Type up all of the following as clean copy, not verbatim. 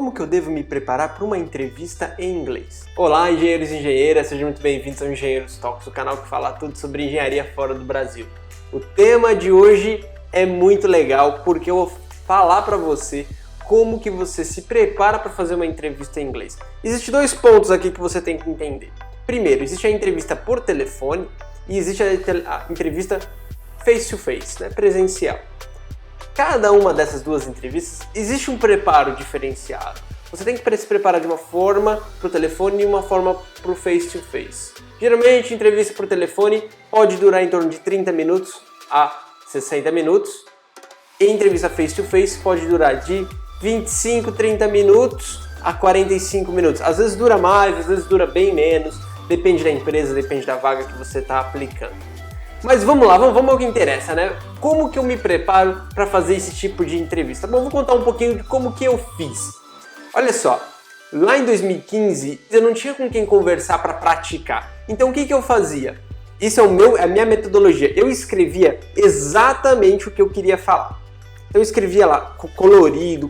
Como que eu devo me preparar para uma entrevista em inglês? Olá, engenheiros e engenheiras, sejam muito bem-vindos ao Engenheiros Talks, o canal que fala tudo sobre engenharia fora do Brasil. O tema de hoje é muito legal porque eu vou falar para você como que você se prepara para fazer uma entrevista em inglês. Existem dois pontos aqui que você tem que entender. Primeiro, existe a entrevista por telefone e existe a entrevista face-to-face, presencial. Cada uma dessas duas entrevistas existe um preparo diferenciado. Você tem que se preparar de uma forma para o telefone e uma forma para o face-to-face. Geralmente, entrevista por telefone pode durar em torno de 30 minutos a 60 minutos. E entrevista face-to-face pode durar de 25, 30 minutos a 45 minutos. Às vezes dura mais, às vezes dura bem menos. Depende da empresa, depende da vaga que você está aplicando. Mas vamos lá, vamos ao que interessa, Como que eu me preparo para fazer esse tipo de entrevista? Bom, vou contar um pouquinho de como que eu fiz. Olha só, lá em 2015 eu não tinha com quem conversar para praticar. Então o que eu fazia? Isso é a minha metodologia. Eu escrevia exatamente o que eu queria falar. Então eu escrevia lá com colorido,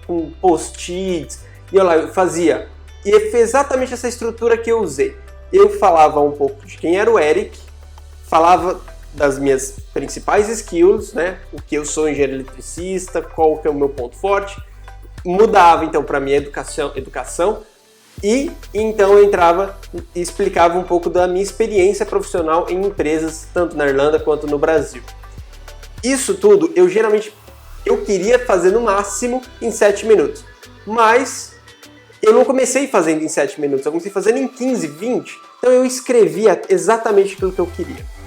com post-its, e eu fazia. E foi exatamente essa estrutura que eu usei. Eu falava um pouco de quem era o Eric, falava das minhas principais skills, o que eu sou engenheiro eletricista, qual que é o meu ponto forte, mudava então para a minha educação e então eu entrava e explicava um pouco da minha experiência profissional em empresas, tanto na Irlanda quanto no Brasil. Isso tudo eu queria fazer no máximo em 7 minutos, mas eu não comecei fazendo em 7 minutos, eu comecei fazendo em 15, 20, então eu escrevia exatamente aquilo que eu queria.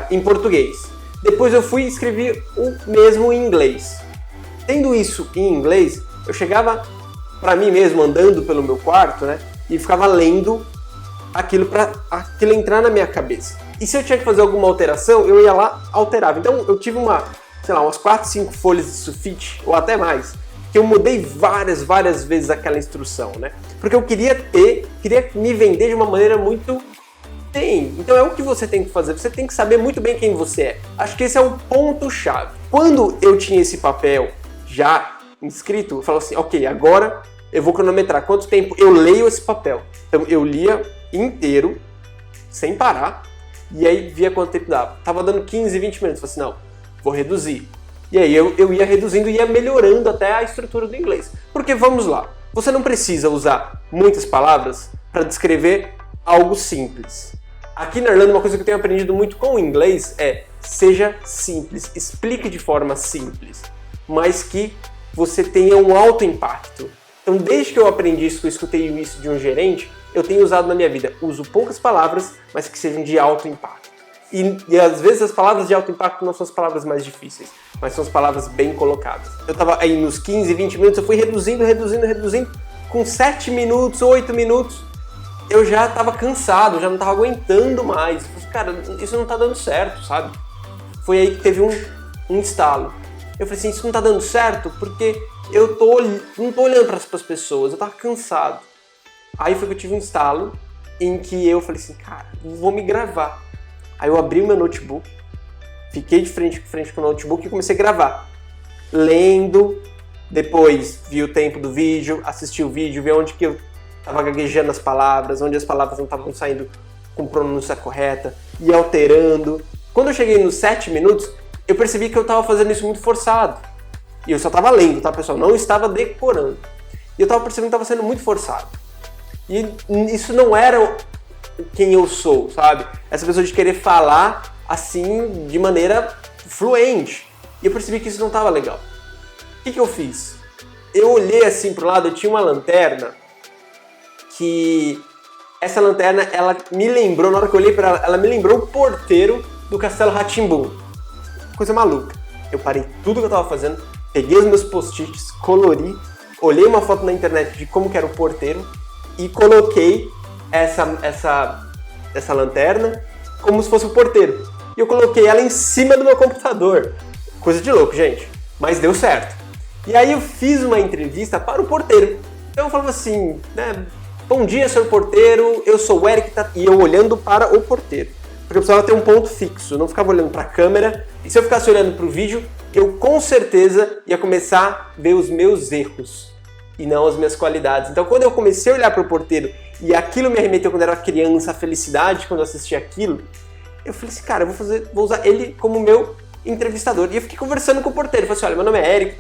Em português. Depois eu fui e escrevi o mesmo em inglês. Tendo isso em inglês, eu chegava para mim mesmo andando pelo meu quarto, e ficava lendo aquilo para aquilo entrar na minha cabeça. E se eu tinha que fazer alguma alteração, eu ia lá, alterava. Então eu tive umas 4, 5 folhas de sulfite, ou até mais, que eu mudei várias vezes aquela instrução, Porque eu queria me vender de uma maneira muito... Então é o que você tem que fazer, você tem que saber muito bem quem você é. Acho que esse é o ponto-chave. Quando eu tinha esse papel já escrito, eu falava assim, ok, agora eu vou cronometrar quanto tempo eu leio esse papel. Então eu lia inteiro, sem parar, e aí via quanto tempo dava. Tava dando 15, 20 minutos, eu falei assim, não, vou reduzir. E aí eu ia reduzindo e ia melhorando até a estrutura do inglês. Porque vamos lá, você não precisa usar muitas palavras para descrever algo simples. Aqui na Irlanda, uma coisa que eu tenho aprendido muito com o inglês é seja simples, explique de forma simples, mas que você tenha um alto impacto. Então, desde que eu aprendi isso, que eu escutei isso de um gerente, eu tenho usado na minha vida. Uso poucas palavras, mas que sejam de alto impacto. E às vezes as palavras de alto impacto não são as palavras mais difíceis, mas são as palavras bem colocadas. Eu estava aí nos 15, 20 minutos, eu fui reduzindo, com 7 minutos, 8 minutos, eu já estava cansado, já não estava aguentando mais. Eu falei, cara, isso não está dando certo, sabe? Foi aí que teve um estalo. Eu falei assim, isso não está dando certo porque eu não tô olhando para as pessoas, eu estava cansado. Aí foi que eu tive um estalo em que eu falei assim, cara, vou me gravar. Aí eu abri o meu notebook, fiquei de frente com o notebook e comecei a gravar. Lendo, depois vi o tempo do vídeo, assisti o vídeo, vi onde que eu estava gaguejando as palavras, onde as palavras não estavam saindo com pronúncia correta, e alterando. Quando eu cheguei nos 7 minutos, eu percebi que eu estava fazendo isso muito forçado. E eu só estava lendo, tá, pessoal? Não estava decorando. E eu estava percebendo que estava sendo muito forçado. E isso não era quem eu sou, sabe? Essa pessoa de querer falar assim, de maneira fluente. E eu percebi que isso não estava legal. O que eu fiz? Eu olhei assim pro lado, eu tinha uma lanterna, que essa lanterna, ela me lembrou, na hora que eu olhei para ela me lembrou o porteiro do Castelo Rá-Tim-Bum. Coisa maluca. Eu parei tudo que eu tava fazendo, peguei os meus post-its, colori, olhei uma foto na internet de como que era o porteiro e coloquei essa lanterna como se fosse o porteiro. E eu coloquei ela em cima do meu computador. Coisa de louco, gente. Mas deu certo. E aí eu fiz uma entrevista para o porteiro. Então eu falava assim, bom dia, senhor porteiro, eu sou o Eric, e eu olhando para o porteiro. Porque eu precisava ter um ponto fixo, não ficava olhando para a câmera. E se eu ficasse olhando para o vídeo, eu com certeza ia começar a ver os meus erros. e não as minhas qualidades. Então quando eu comecei a olhar para o porteiro e aquilo me arremeteu quando eu era criança, a felicidade quando eu assisti aquilo, eu falei assim, cara, eu vou usar ele como meu entrevistador. E eu fiquei conversando com o porteiro, falei assim, olha, meu nome é Eric,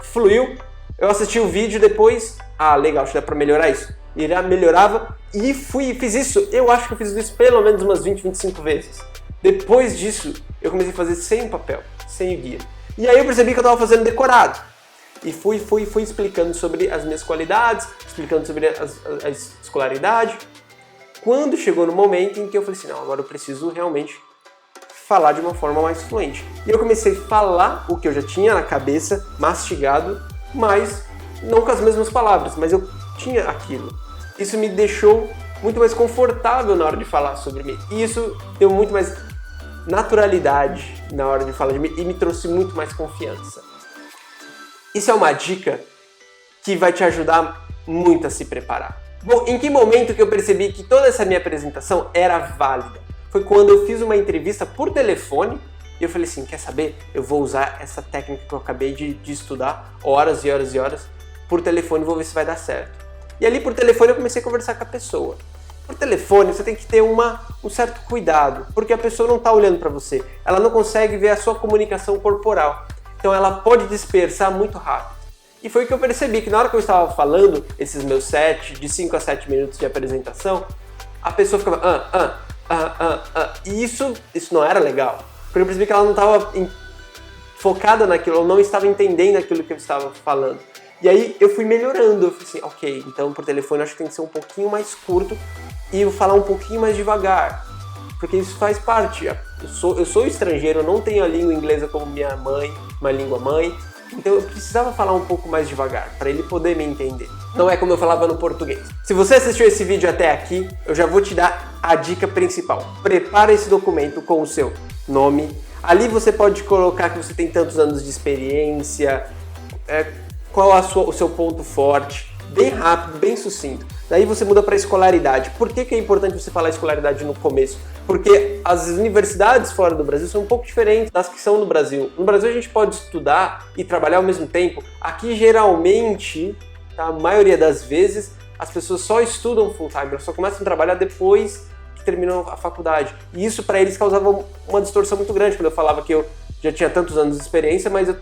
fluiu, eu assisti o vídeo depois, legal, acho que dá pra melhorar isso. E ele melhorava e fiz isso, eu acho que eu fiz isso pelo menos umas 20, 25 vezes. Depois disso, eu comecei a fazer sem o papel, sem o guia. E aí eu percebi que eu tava fazendo decorado. E fui explicando sobre as minhas qualidades, explicando sobre a escolaridade. Quando chegou no momento em que eu falei assim, não, agora eu preciso realmente falar de uma forma mais fluente. E eu comecei a falar o que eu já tinha na cabeça, mastigado, mas não com as mesmas palavras, mas eu tinha aquilo. Isso me deixou muito mais confortável na hora de falar sobre mim. E isso deu muito mais naturalidade na hora de falar de mim e me trouxe muito mais confiança. Isso é uma dica que vai te ajudar muito a se preparar. Bom, em que momento que eu percebi que toda essa minha apresentação era válida? Foi quando eu fiz uma entrevista por telefone e eu falei assim, quer saber? Eu vou usar essa técnica que eu acabei de estudar horas e horas e horas por telefone e vou ver se vai dar certo. E ali por telefone eu comecei a conversar com a pessoa. Por telefone você tem que ter um certo cuidado, porque a pessoa não está olhando para você, ela não consegue ver a sua comunicação corporal, então ela pode dispersar muito rápido. E foi o que eu percebi, que na hora que eu estava falando esses meus de 5 a 7 minutos de apresentação, a pessoa ficava e isso não era legal, porque eu percebi que ela não estava focada naquilo, ou não estava entendendo aquilo que eu estava falando. E aí eu fui melhorando, eu falei assim, ok, então por telefone eu acho que tem que ser um pouquinho mais curto e eu falar um pouquinho mais devagar, porque isso faz parte. Eu sou estrangeiro, eu não tenho a língua inglesa como minha mãe, uma língua mãe, então eu precisava falar um pouco mais devagar, para ele poder me entender. Não é como eu falava no português. Se você assistiu esse vídeo até aqui, eu já vou te dar a dica principal. Prepara esse documento com o seu nome. Ali você pode colocar que você tem tantos anos de experiência, qual o seu ponto forte, bem rápido, bem sucinto. Daí você muda para escolaridade. Por que é importante você falar escolaridade no começo? Porque as universidades fora do Brasil são um pouco diferentes das que são no Brasil. No Brasil a gente pode estudar e trabalhar ao mesmo tempo. Aqui geralmente, a maioria das vezes, as pessoas só estudam full time, elas só começam a trabalhar depois que terminam a faculdade. E isso para eles causava uma distorção muito grande, quando eu falava que eu já tinha tantos anos de experiência, mas eu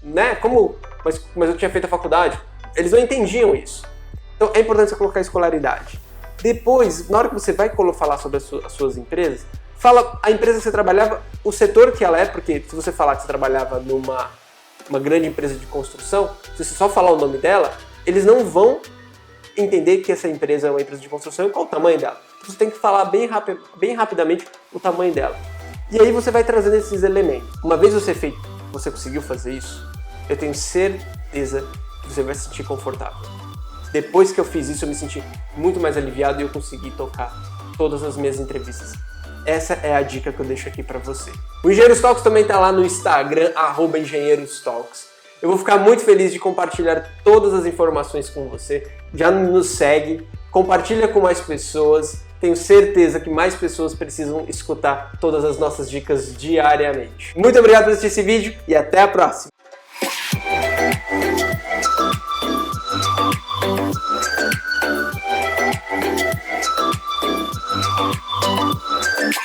eu tinha feito a faculdade. Eles não entendiam isso. Então é importante você colocar a escolaridade. Depois, na hora que você vai falar sobre as suas empresas, fala a empresa que você trabalhava, o setor que ela é, porque se você falar que você trabalhava numa grande empresa de construção, se você só falar o nome dela, eles não vão entender que essa empresa é uma empresa de construção e qual o tamanho dela. Você tem que falar bem rapidamente o tamanho dela. E aí você vai trazendo esses elementos. Uma vez você conseguiu fazer isso, eu tenho certeza que você vai se sentir confortável. Depois que eu fiz isso, eu me senti muito mais aliviado e eu consegui tocar todas as minhas entrevistas. Essa é a dica que eu deixo aqui para você. O Engenheiros Talks também está lá no Instagram, @EngenheirosTalks. Eu vou ficar muito feliz de compartilhar todas as informações com você. Já nos segue, compartilha com mais pessoas. Tenho certeza que mais pessoas precisam escutar todas as nossas dicas diariamente. Muito obrigado por assistir esse vídeo e até a próxima!